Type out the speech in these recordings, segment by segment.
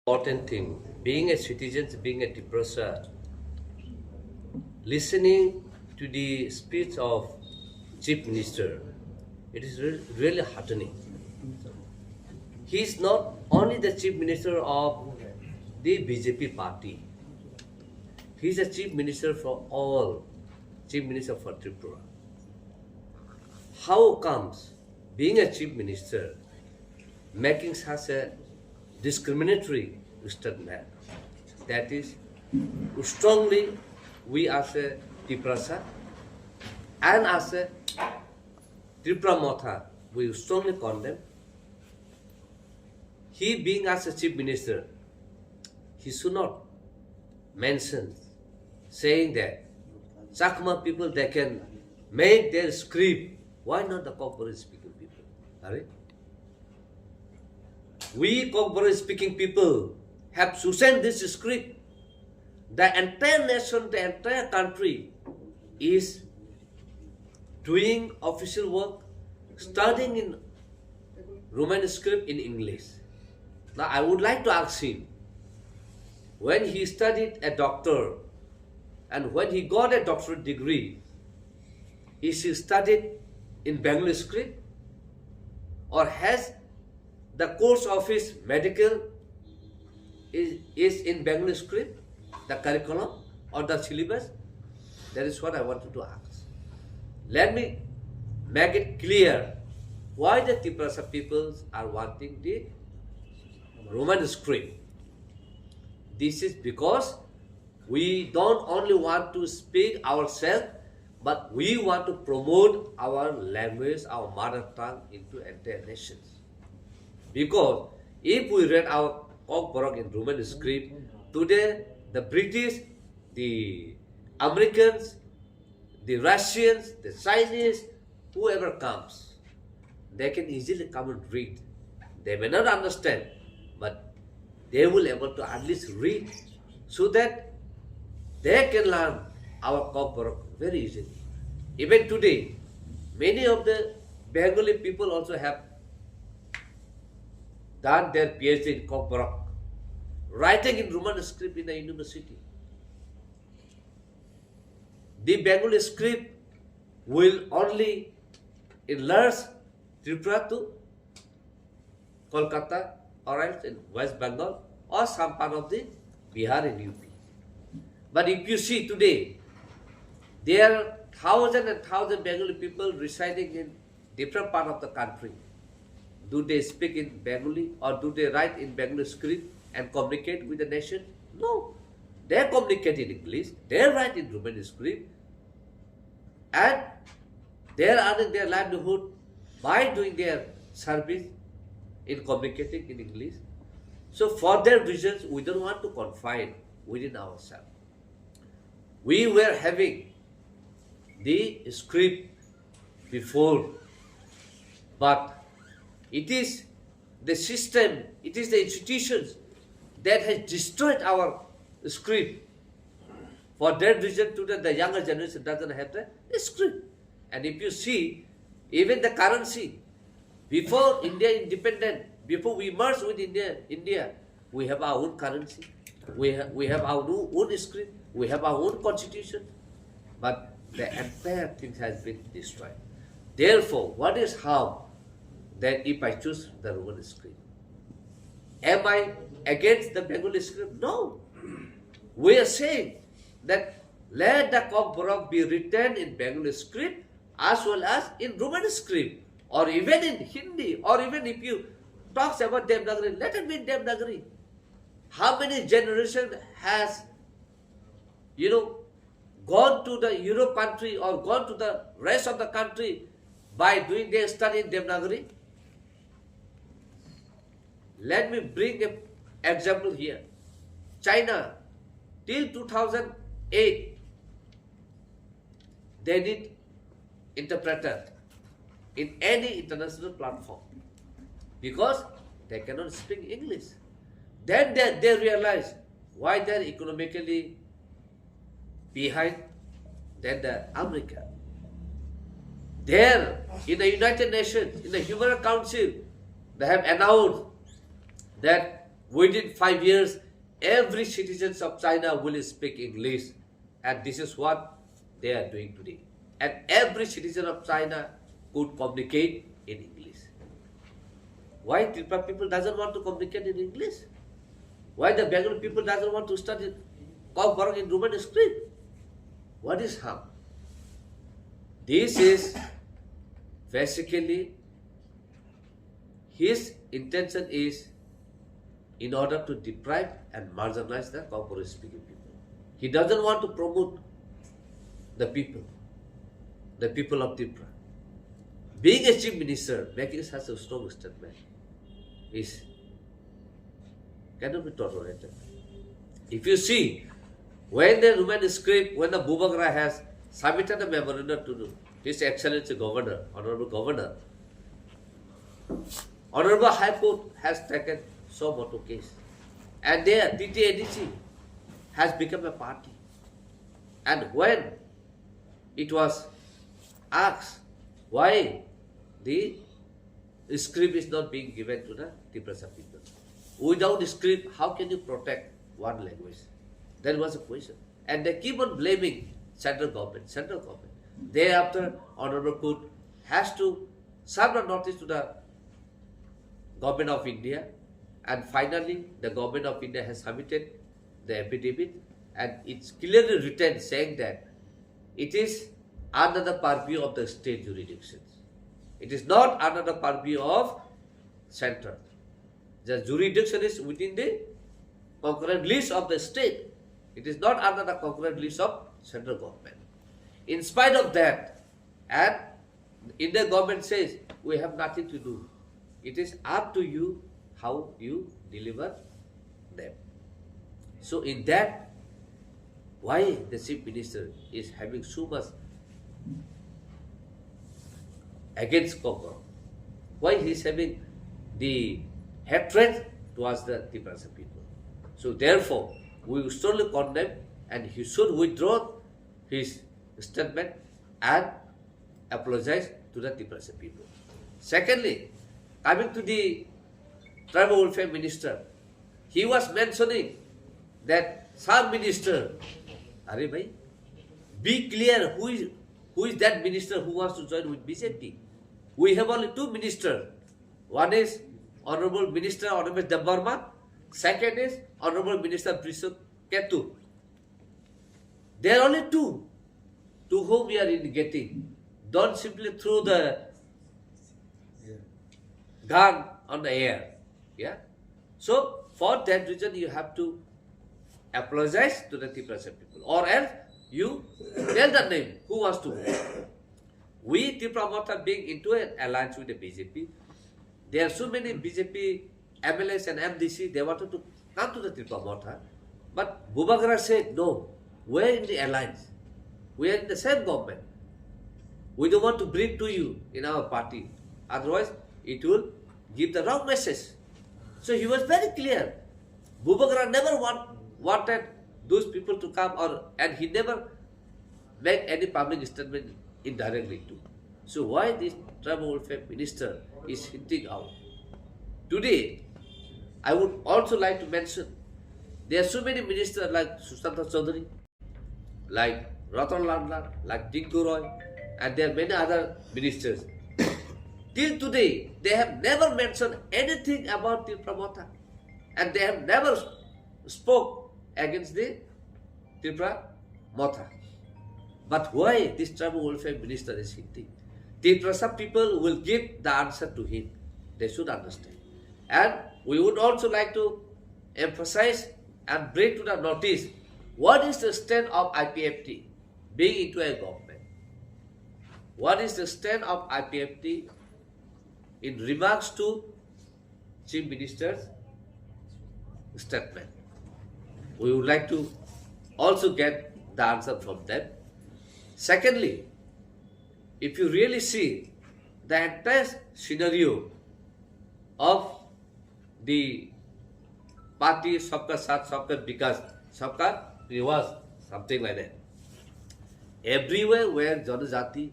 Important thing, being a citizen, being a Tiprasa, listening to the speech of Chief Minister, it is really heartening. He is not only the Chief Minister of the BJP party, he is a Chief Minister for all, Chief Minister for Tripura. How comes being a Chief Minister making such a discriminatory statement? That is, strongly we as a Tiprasa and as a Tipra Motha, we strongly condemn. He being as a Chief Minister, he should not mention saying that Chakma people, they can make their script. Why not the Kokborok speaking people? Are we Kokborok speaking people have to send this script. The entire nation, the entire country is doing official work, studying in Roman script in English. Now I would like to ask him, when he studied a doctor and when he got a doctorate degree, is he studied in Bengali script, or has the course of his medical is in Bengali script, the curriculum or the syllabus? That is what I wanted to ask. Let me make it clear why the Tiprasa peoples are wanting the Roman script. This is because we don't only want to speak ourselves, but we want to promote our language, our mother tongue into entire nations. Because if we read our Kokborok in Roman script, today the British, the Americans, the Russians, the Chinese, whoever comes, they can easily come and read. They may not understand, but they will be able to at least read so that they can learn our Kokborok very easily. Even today, many of the Bengali people also have done their PhD in Kokborok, writing in Roman script in the university. The Bengali script will only enlarge Tripura to Kolkata or else in West Bengal or some part of the Bihar and UP. But if you see today, there are thousands and thousands Bengali people residing in different part of the country. Do they speak in Bengali or do they write in Bengali script and communicate with the nation? No. They communicate in English, they write in Roman script, and they are earning their livelihood by doing their service in communicating in English. So for their reasons, we don't want to confine within ourselves. We were having the script before, but it is the system, it is the institutions that has destroyed our script. For that reason, today the younger generation doesn't have the script. And if you see, even the currency, before India independent, before we merged with India, we have our own currency, we have our own script, we have our own constitution, but the entire thing has been destroyed. Therefore, what is harm that if I choose the Roman script? Am I against the Bengali script? No. We are saying that let the Kokborok be written in Bengali script as well as in Roman script, or even in Hindi, or even if you talk about Devnagari, let it be in Devnagari. How many generations has, gone to the Europe country or gone to the rest of the country by doing their study in Devnagari? Let me bring an example here. China, till 2008, they need interpreter in any international platform because they cannot speak English. Then they realize why they're economically behind than the America. There, in the United Nations, in the Human Rights Council, they have announced that within 5 years, every citizen of China will speak English. And this is what they are doing today. And every citizen of China could communicate in English. Why Tipra people doesn't want to communicate in English? Why the Bengali people doesn't want to study Kok in Roman script? What is harm? This is basically his intention is in order to deprive and marginalize the Kok speaking people. He doesn't want to promote the people of Tipra. Being a chief minister, making such a strong statement cannot be tolerated. If you see, when the Roman script, when the Bubagra has submitted a memorandum to His Excellency Governor, Honorable Governor, Honorable High Court has taken so moto case. And there, TTADC has become a party. And when it was asked why the script is not being given to the Tiprasa people. Without script, how can you protect one language? That was a question. And they keep on blaming central government. Thereafter, Honorable Court has to serve a notice to the Government of India, and finally the Government of India has submitted the affidavit, and it's clearly written saying that it is under the purview of the state jurisdictions. It is not under the purview of central. The jurisdiction is within the concurrent list of the state. It is not under the concurrent list of central government. In spite of that, and Indian government says, we have nothing to do. It is up to you how you deliver them. So in that, why the chief minister is having so much against Kok? Why he is having the hatred towards the Tiprasa people? So therefore, we will strongly condemn, and he should withdraw his statement and apologize to the Tiprasa people. Secondly, coming to the tribal welfare minister, he was mentioning that some minister, Are bhai, be clear who is that minister who wants to join with BJP. We have only two ministers. One is Honorable Minister Honorable Debarma. Second is Honorable Minister Prisuk Ketu. There are only two to whom we are getting. Don't simply throw the gun on the air. Yeah. So for that reason, you have to apologize to the Tiprasa people, or else you tell the name who wants to vote. We Tipra Motha being into an alliance with the BJP. There are so many BJP MLAs and MDC, they wanted to come to the Tipra Motha, but Bubagra said no. We are in the alliance. We are in the same government. We don't want to bring to you in our party. Otherwise, it will give the wrong message. So he was very clear. Bubagra never wanted those people to come, and he never made any public statement indirectly too. So why this tribal welfare minister is hinting out? Today, I would also like to mention, there are so many ministers like Sushanta Chaudhary, like Ratan Lal, like Tinku Roy, and there are many other ministers. Till today, they have never mentioned anything about Tipra Motha, and they have never spoke against the Tipra Motha. But why this tribal welfare minister is hinting? Tiprasa people will give the answer to him. They should understand. And we would also like to emphasize and bring to the notice what is the stand of IPFT being into a government. What is the stand of IPFT in remarks to Chief Minister's statement? We would like to also get the answer from them. Secondly, if you really see the entire scenario of the party Sabka Saath Sabka Vikas, Sabka Viwas, something like that. Everywhere where Janajati,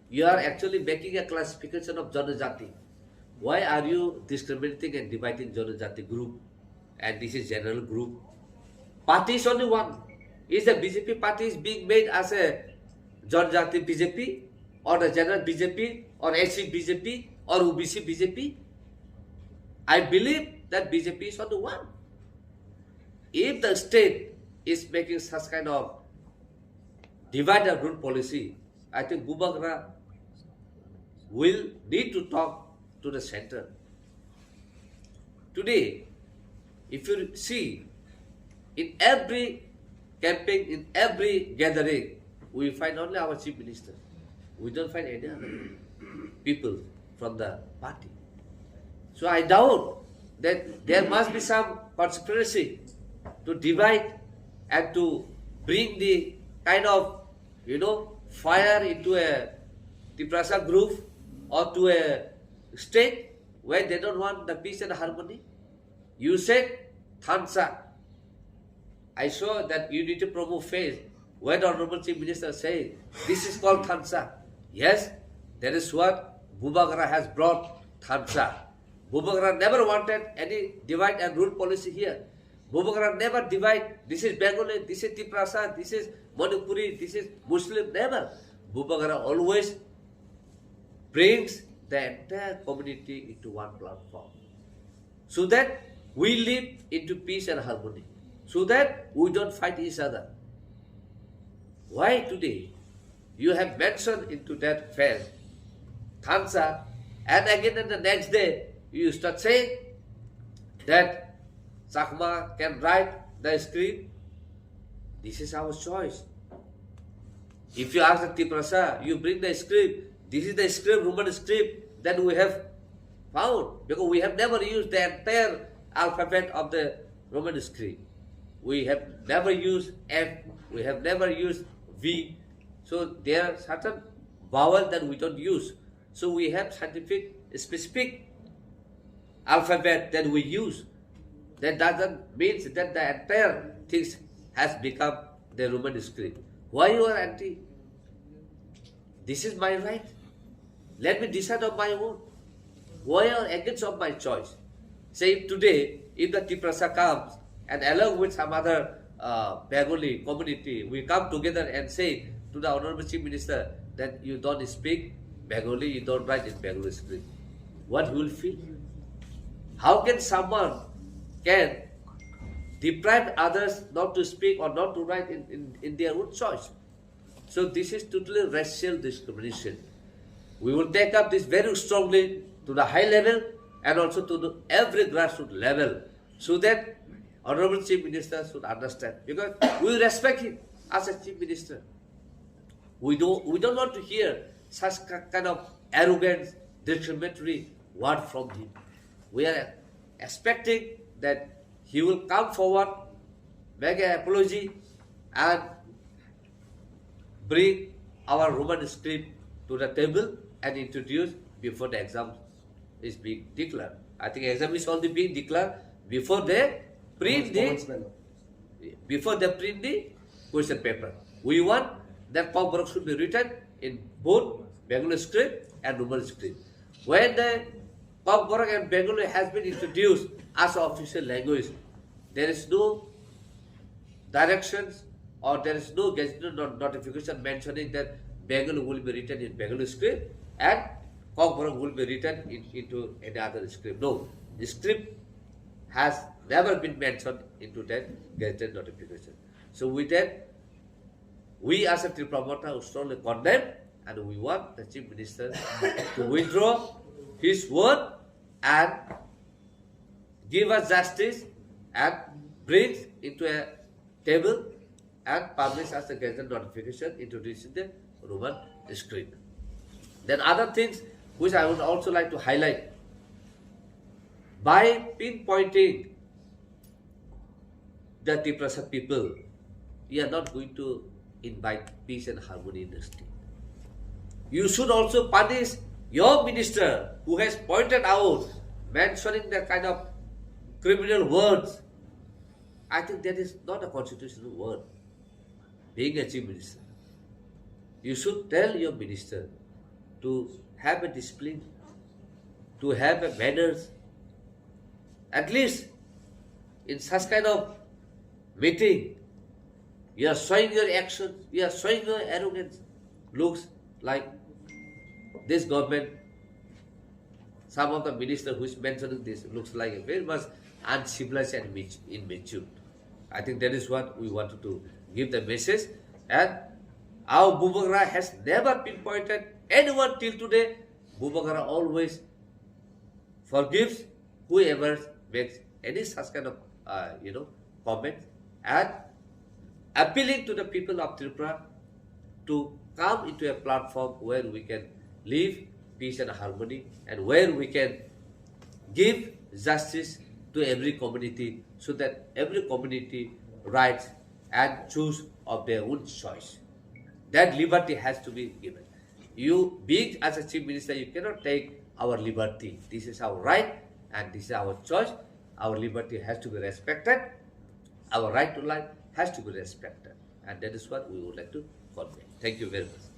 you are actually making a classification of Janajati. Why are you discriminating and dividing Janajati group? and this is general group. Party is only one. Is the BJP party is being made as a Janjati BJP or the general BJP or SC BJP or OBC BJP? I believe that BJP is only one. If the state is making such kind of divide and rule policy, I think Bubagra will need to talk to the center. Today, if you see, in every campaign, in every gathering, we find only our chief minister. We don't find any other people from the party. So I doubt that there must be some conspiracy to divide and to bring the kind of, fire into a Tiprasa group or to a state where they don't want the peace and harmony. You said Thansa. I saw that unity promo phase where the Honorable Chief Minister said, this is called Thansa. Yes, that is what Bubagra has brought, Thansa. Bubagra never wanted any divide and rule policy here. Bubagra never divide, this is Bengali, this is Tiprasa, this is Manipuri, this is Muslim, never. Bubagra always brings the entire community into one platform. So that we live into peace and harmony. So that we don't fight each other. Why today? You have mentioned into that phase, Thansa, and again in the next day, you start saying that Chakma can write the script. This is our choice. If you ask the Tiprasa, you bring the script, this is the script, Roman script that we have found. Because we have never used the entire alphabet of the Roman script. We have never used F, we have never used V. So there are certain vowels that we don't use. So we have scientific, specific alphabet that we use. That doesn't mean that the entire thing has become the Roman script. Why you are anti? This is my right. Let me decide on my own. Why you are against of my choice? Say today, if the Tiprasa comes and along with some other Bengali community, we come together and say to the Honorable Chief Minister that you don't speak Bengali, you don't write in Bengali script. What you will feel? How can someone can deprive others not to speak or not to write in their own choice? So this is totally racial discrimination. We will take up this very strongly to the high level and also to the every grassroots level so that Honorable Chief Minister should understand. Because we respect him as a Chief Minister. We don't want to hear such kind of arrogant, discriminatory word from him. We are expecting that he will come forward, make an apology, and bring our Roman script to the table and introduce before the exam is being declared. I think exam is only being declared before they print the question paper. We want that work should be written in both Bengali script and Roman script. When the work and Bengali has been introduced as an official language, there is no directions or there is no gazetted notification mentioning that Bengali will be written in Bengali script and work will be written into any other script. No, the script has never been mentioned into that gazetted notification. So with that, we as a Tipra Motha strongly condemn and we want the Chief Minister to withdraw his word and give us justice and bring into a table and publish as a gazetted notification introducing the Roman script. Then other things which I would also like to highlight. By pinpointing the Tiprasa people, we are not going to invite peace and harmony in the state. You should also punish your minister who has pointed out, mentioning the kind of criminal words. I think that is not a constitutional word, being a chief minister. You should tell your minister to have a discipline, to have a manners. At least in such kind of meeting, you are showing your action, you are showing your arrogance. Looks like this government, some of the ministers who is mentioning this, looks like a very much uncivilized and immature. I think that is what we wanted to give the message. And our Bubagara has never pinpointed anyone till today. Bubagara always forgives whoever makes any such kind of comment, and appealing to the people of Tripura to come into a platform where we can live peace and harmony, and where we can give justice to every community, so that every community rights and choose of their own choice. That liberty has to be given. You, being as a chief minister, you cannot take our liberty. This is our right and this is our choice. Our liberty has to be respected. Our right to life has to be respected. And that is what we would like to convey. Thank you very much.